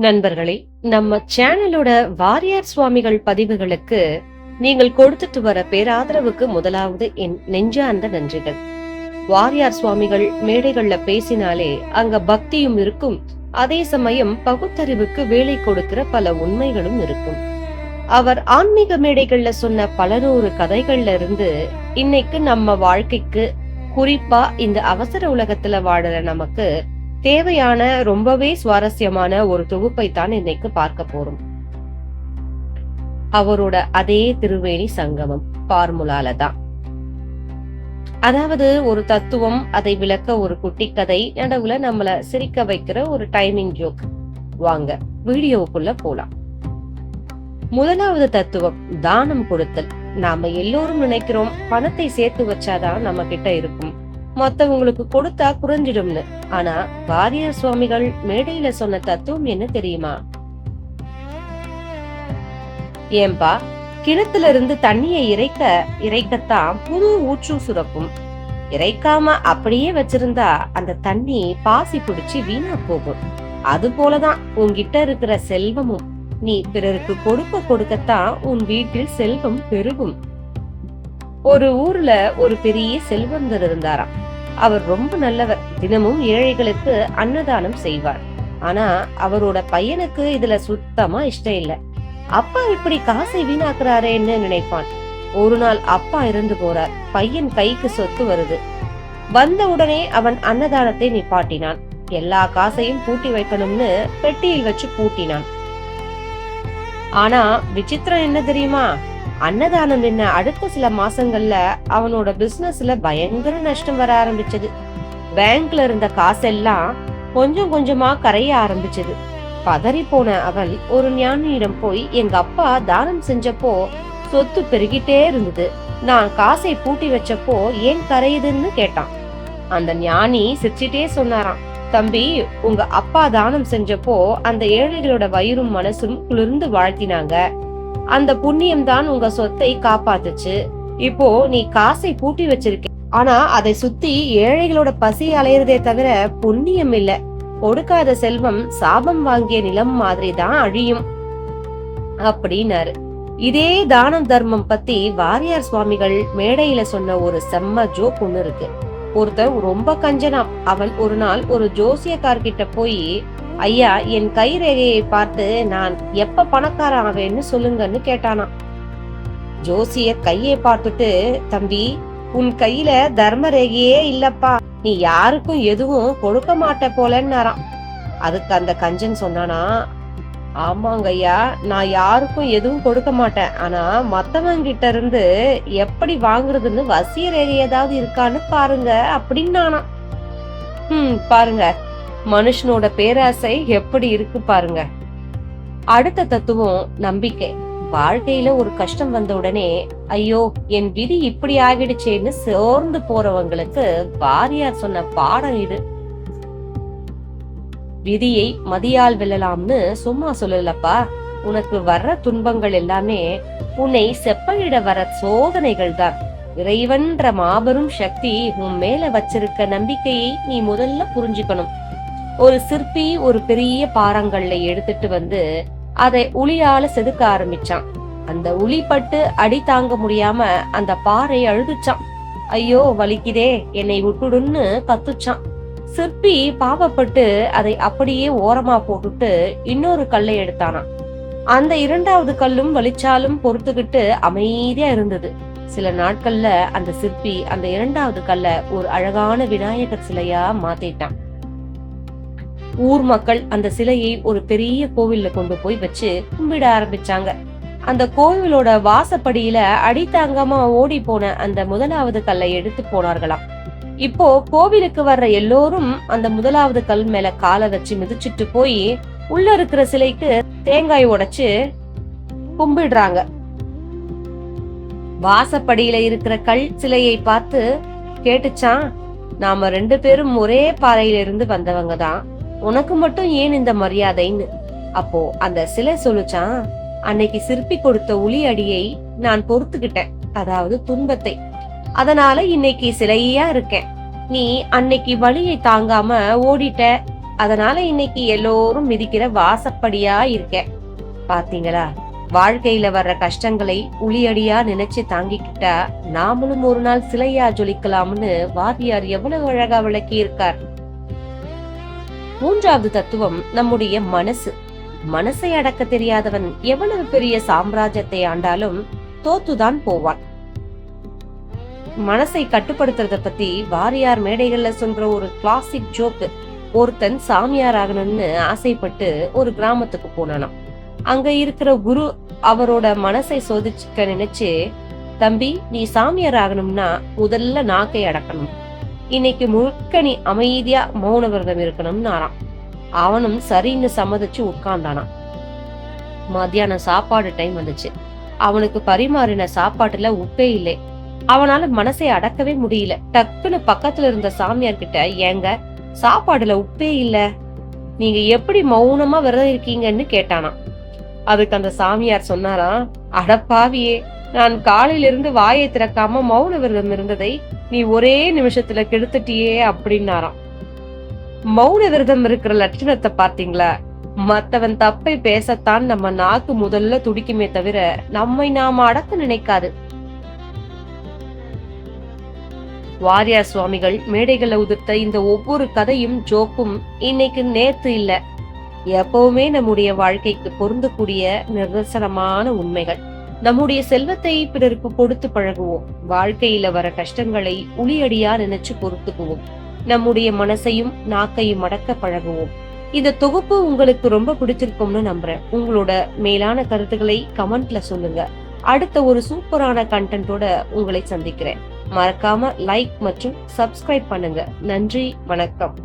நண்பர்களே, நம்ம சேனலோட வாரியார் சுவாமிகள் பதிவுகளுக்கு நீங்கள் கொடுத்துட்டு வர பேராதரவுக்கு முதலாவது என் நெஞ்சார்ந்த நன்றிகள். வாரியார் சுவாமிகள் மேடைகள்ல பேசினாலே அங்க பக்தியும் இருக்கும், அதே சமயம் பகுத்தறிவுக்கு வேலை கொடுக்கிற பல உண்மைகளும் இருக்கும். அவர் ஆன்மீக மேடைகள்ல சொன்ன பல நூறு கதைகள்ல இருந்து இன்னைக்கு நம்ம வாழ்க்கைக்கு, குறிப்பா இந்த அவசர உலகத்துல வாழற நமக்கு தேவையான ரொம்பவே சுவாரஸ்யமான ஒரு தொகுப்பை தான் இன்னைக்கு பார்க்க போறோம். அவரோட அதே திருவேணி சங்கமம் பார்முலால தான். அதாவது ஒரு தத்துவம், அதை விளக்க ஒரு குட்டி கதை, நடுவுல நம்மள சிரிக்க வைக்கிற ஒரு டைமிங் ஜோக். வாங்க வீடியோவுக்குள்ள போலாம். முதலாவது தத்துவம் தானம் கொடுத்தல். நாம எல்லோரும் நினைக்கிறோம் பணத்தை சேர்த்து வச்சாதான் நம்ம கிட்ட இருக்கும், மத்தவங்களுக்கு கொடுத்தா குறைஞ்சிடும்னு. ஆனா வாரியார் சுவாமிகள் மேடையில சொன்ன தத்துவம் என்ன தெரியுமா? ஏன்பா, கிணத்துல இருந்து தண்ணியை இறைக்கத்தான் புது ஊற்று சுரக்கும். இறைக்காம அப்படியே வச்சிருந்தா அந்த தண்ணி பாசி பிடிச்சு வீணா போகும். அது போலதான் உன்கிட்ட இருக்கிற செல்வமும். நீ பிறருக்கு கொடுக்கத்தான் உன் வீட்டில் செல்வம் பெருகும். ஒரு ஊர்ல ஒரு பெரிய செல்வந்தர் இருந்தாராம். அவர் ரொம்ப நல்லவர். தினமும் ஏழைகளுக்கு அன்னதானம் செய்வார். ஆனா அவரோட பையனுக்கு இதுல சுத்தமா இஷ்டம் இல்ல. அப்பா இப்படி காசை வீணாக்குறாரேன்னு நினைப்பான். ஒரு நாள் அப்பா இறந்து போறார். பையன் கைக்கு சொத்து வருது. வந்த உடனே அவன் அன்னதானத்தை நிப்பாட்டினான். எல்லா காசையும் பூட்டி வைக்கணும்னு பெட்டியில் வச்சு பூட்டினான். ஆனா விசித்திரம் என்ன தெரியுமா? அன்னதானம் என்ன அடுத்த சில மாசங்கள்ல அவனோட பிசினஸ்ல பயங்கர நஷ்டம் வர ஆரம்பிச்சது. பேங்க்ல இருந்த காசெல்லாம் கொஞ்சம் கொஞ்சமா கரைய ஆரம்பிச்சது. பதறி போன அவன் ஒரு ஞானியிடம் போய், எங்க அப்பா தானம் செஞ்சப்போ சொத்து பெருகிட்டே இருந்தது, நான் காசை பூட்டி வச்சப்போ ஏன் கரையுதுன்னு கேட்டான். அந்த ஞானி சிரிச்சிட்டே சொன்னாராம், தம்பி, உங்க அப்பா தானம் செஞ்சப்போ அந்த ஏழைகளோட வயிறும் மனசும் குளிர்ந்து வாழ்த்தினாங்க. அந்த புண்ணியம் தான் உங்க சொத்தை காப்பாத்துச்சு. இப்போ நீ காசை பூட்டி வச்சிருக்க, ஆனா அதை சுத்தி ஏழைகளோட பசி அலையறதே தவிர புண்ணியம் இல்ல. கொடுக்காத செல்வம் சாபம் வாங்கிய நிலம் மாதிரி தான் அழியும் அப்படின்னாரு. இதே தானம் தர்மம் பத்தி வாரியார் சுவாமிகள் மேடையில சொன்ன ஒரு செம்ம ஜோக் ஒண்ணு இருக்கு. ஒருத்தன் ரொம்ப கஞ்சனாம். அவன் ஒரு நாள் ஒரு ஜோசியக்கார்கிட்ட போய், ஐயா, என் கை ரேகையை பார்த்து நான் எப்ப பணக்காரன் ஆவேன்னு சொல்லுங்கன்னு கேட்டானாம். ஜோசியர் கையை பார்த்துட்டு, தம்பி, உன் கையில தர்ம ரேகையே இல்லப்பா, நீ யாருக்கும் எதுவும் கொடுக்க மாட்ட போலன்னாராம். அதுக்கு அந்த கஞ்சன் சொன்னானா, ஆமாங்க ஐயா, நான் யாருக்கும் எதுவும் கொடுக்க மாட்டேன். ஆனா மத்தவங்க கிட்ட இருந்து எப்படி வாங்குறதுன்னு வசிய ரேகை ஏதாவது இருக்கான்னு பாருங்க அப்படின்னானா. பாருங்க, மனுஷனோட பேராசை எப்படி இருக்கு பாருங்க. அடுத்த தத்துவம் நம்பிக்கை. வாழ்க்கையில ஒரு கஷ்டம் வந்த உடனே, ஐயோ என் விதி இப்படி ஆகிடுச்சேன்னு சோர்ந்து போறவங்களுக்கு வாரியார் சொன்ன பாடம் இது. விதியை மதியால் வெல்லலாம்னு சும்மா சொல்லலப்பா. உனக்கு வர்ற துன்பங்கள் எல்லாமே உன்னை செப்பனிட வர சோதனைகள் தான். இறைவன்ற மாபெரும் சக்தி உன் மேல வச்சிருக்க நம்பிக்கையை நீ முதல்ல புரிஞ்சுக்கணும். ஒரு சிற்பி ஒரு பெரிய பாறாங்கல்ல எடுத்துட்டு வந்து அதை உளியால செதுக்க ஆரம்பிச்சான். அந்த உளி பட்டு அடி தாங்க முடியாம அந்த பாறை அழுதுச்சான். ஐயோ வலிக்குதே, என்னை விட்டுடுன்னு கத்துச்சான். சிற்பி பாவப்பட்டு அதை அப்படியே ஓரமா போட்டுட்டு இன்னொரு கல்லை எடுத்தானாம். அந்த இரண்டாவது கல்லும் வலிச்சாலும் பொறுத்துக்கிட்டு அமைதியா இருந்தது. சில நாட்கள்ல அந்த சிற்பி அந்த இரண்டாவது கல்ல ஒரு அழகான விநாயகர் சிலையா மாத்திட்டான். ஊர் மக்கள் அந்த சிலையை ஒரு பெரிய கோவில்ல கொண்டு போய் வச்சு கும்பிட ஆரம்பிச்சாங்க. அந்த கோவிலோட வாசப்படியில அடி தாங்காம ஓடி போன அந்த முதலாவது கல்லை எடுத்து போனார்களாம். இப்போ கோவிலுக்கு வர்ற எல்லோரும் அந்த முதலாவது கல் மேல காலை வச்சு மிதிச்சிட்டு போய் உள்ள இருக்கிற சிலைக்கு தேங்காய் உடைச்சு கும்பிடுறாங்க. வாசப்படியில இருக்கிற கல் சிலையை பார்த்து கேட்டுச்சான், நாம 2 பேரும் ஒரே பாறையில இருந்து வந்தவங்க தான், உனக்கு மட்டும் ஏன் இந்த மரியாதைன்னு. அப்போ அந்த சிலை சொல்லுச்சான், அன்னைக்கு சிற்பி கொடுத்த உளி அடியை நான் பொறுத்துக்கிட்டேன், அதாவது துன்பத்தை. அதனால இன்னைக்கு சிலையா இருக்கேன். நீ அன்னைக்கு வலியை தாங்காம ஓடிட்ட, அதனால இன்னைக்கு எல்லோரும் மிதிக்கிற வாசப்படியா இருக்கேன். பாத்தீங்களா? வாழ்க்கையில வர்ற கஷ்டங்களை உளியடியா நினைச்சு தாங்கிக்கிட்டா நாமளும் ஒரு நாள் சிலையா ஜொலிக்கலாம்னு வாரியார் எவ்வளவு அழகா விளக்கி இருக்கார். மூன்றாவது தத்துவம் நம்முடைய மனசு. மனசை அடக்க தெரியாதவன் எவ்வளவு பெரிய சாம்ராஜ்யத்தை ஆண்டாலும் தோத்துதான் போவான். மனசை கட்டுப்படுத்துறத பத்தி வாரியார் மேடைகள்ல சொல்ற ஒரு கிளாசிக் ஜோக்கு. ஒருத்தன் சாமியார் ஆகணும்னு ஆசைப்பட்டு ஒரு கிராமத்துக்கு போனானாம். அங்க இருக்கிற குரு அவரோட மனசை சோதிச்சுக்க நினைச்சு, தம்பி நீ சாமியார் ஆகணும்னா முதல்ல நாக்கை அடக்கணும், இன்னைக்கு முழுக்க நீ அமைதியா மௌன விரதம் இருக்கணும்னு ஆறாம். அவனும் சரின்னு சம்மதிச்சு உட்கார்ந்தானாம். மத்தியானம் சாப்பாடு டைம் வந்துச்சு. அவனுக்கு பரிமாறின சாப்பாட்டுல உப்பே இல்லை. அவனால மனசை அடக்கவே முடியல. டக்குன்னு பக்கத்துல இருந்த சாமியார் கிட்ட, ஏங்க சாப்பாடுல உப்பே இல்ல, நீங்க எப்படி மௌனமா விரதம் இருக்கீங்கன்னு கேட்டானாம். அதுக்கு அந்த சாமியார் சொன்னாராம், அடப்பாவியே, நான் காலையில இருந்து வாயை திறக்காம மௌன விரதம் இருந்ததை நீ ஒரே நிமிஷத்துல கெடுத்துட்டியே அப்படின்னாராம். மௌன விரதம் இருக்கிற லட்சணத்தை பாத்தீங்களா? மத்தவன் தப்பை பேசத்தான் நம்ம நாக்கு முதல்ல துடிக்குமே தவிர நம்மை நாம அடக்க நினைக்காது. வாரியார் சுவாமிகள் மேடைகளை உதிர்த்த இந்த ஒவ்வொரு கதையும் ஜோக்கும் இன்னைக்கு நேத்து இல்ல, எப்பவுமே நம்முடைய வாழ்க்கைக்கு பொருந்தக்கூடிய நிதர்சனமான உண்மைகள். நம்முடைய செல்வத்தை பிறருக்கு கொடுத்து பழகுவோம். வாழ்க்கையில வர கஷ்டங்களை உளியடியா நினைச்சு பொறுத்துக்குவோம். நம்முடைய மனசையும் நாக்கையும் அடக்க பழகுவோம். இந்த தொகுப்பு உங்களுக்கு ரொம்ப பிடிச்சிருக்கும்னு நம்புறேன். உங்களோட மேலான கருத்துக்களை கமெண்ட்ல சொல்லுங்க. அடுத்த ஒரு சூப்பரான கண்டென்ட்டோட உங்களை சந்திக்கிறேன். மறக்காம லைக் மற்றும் சப்ஸ்கிரைப் பண்ணுங்க. நன்றி, வணக்கம்.